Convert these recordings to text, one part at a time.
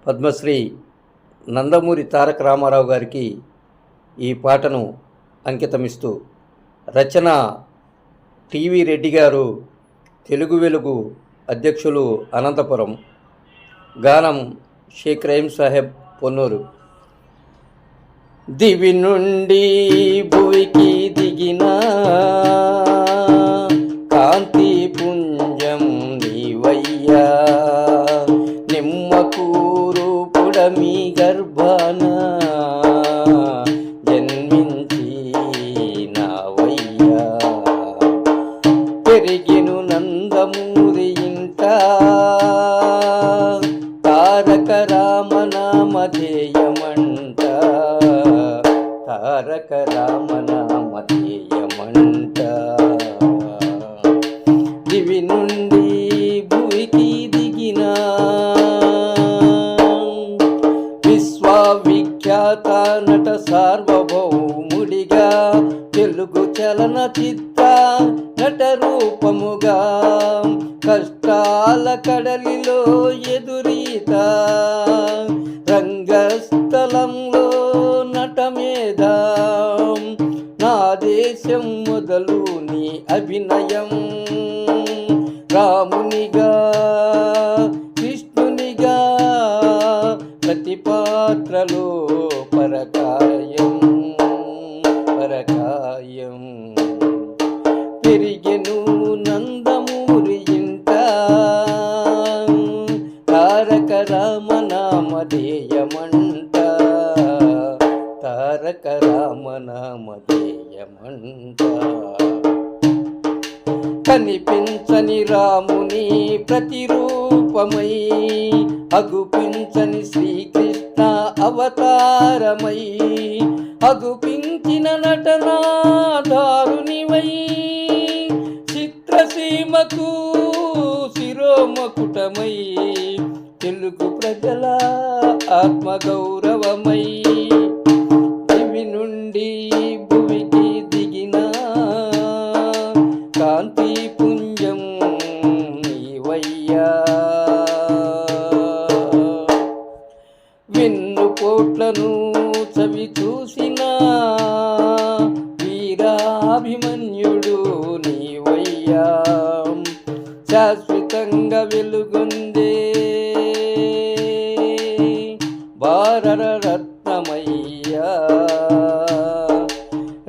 పద్మశ్రీ నందమూరి తారక రామారావు గారికి ఈ పాటను అంకితమిస్తూ, రచన టీవీ రెడ్డి గారు, తెలుగు వెలుగు అధ్యక్షులు అనంతపురం, గానం షేక్ రహీం సాహెబ్ పొన్నూరు. దివి నుండి భువికి దిగిన కాంతి పుంజం నీవయ్యా, నిమ్మకూరు పుడమి గర్భాన జన్మించి నావయ్యా, పెరిగిను నందమూరి ఇంట తారక రామనామధేయమంట, తారక రామనామధేయమంట. దివి నుండి భూమికి దిగిన విశ్వవిఖ్యాత నట సార్వభౌముడిగా, తెలుగు చలనచిత్ర నట రూపముగా, కష్టాల కడలిలో ఎదురీత రంగస్థలంలో నటమేధ, నా దేశం మొదలు నీ అభినయం, రామునిగా కృష్ణునిగా ప్రతి పాత్రలో పరకాయం పరకాయం. పెరిగెను నందమూరి ఇంట తారక రామనామధేయమంట, తారక రామనామధేయమంట. కనిపించని రాముని ప్రతిరూపమై, అగుపించని శ్రీకృష్ణ అవతారమై, అగుపించిన నటనాదారునివై, చిత్రసీమకు శిరోమకుటమై, తెలుగు ప్రజల ఆత్మగౌరవమై, దివి నుండి భువికి దిగిన కాంతి పుంజం నీవయ్యా, వెన్నుపోట్లను చవి చూసిన వీరాభిమన్యుడు నీవయ్యా, శాశ్వతంగా వెలుగొందే భారతరత్నమయ్యా,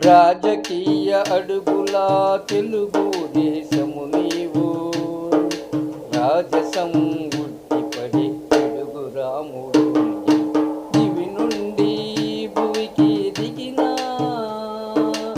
రాజకీయ అడుగులా తెలుగు దేశము నీవు, రాజసం గుట్టిపడి తెలుగు రాముడు.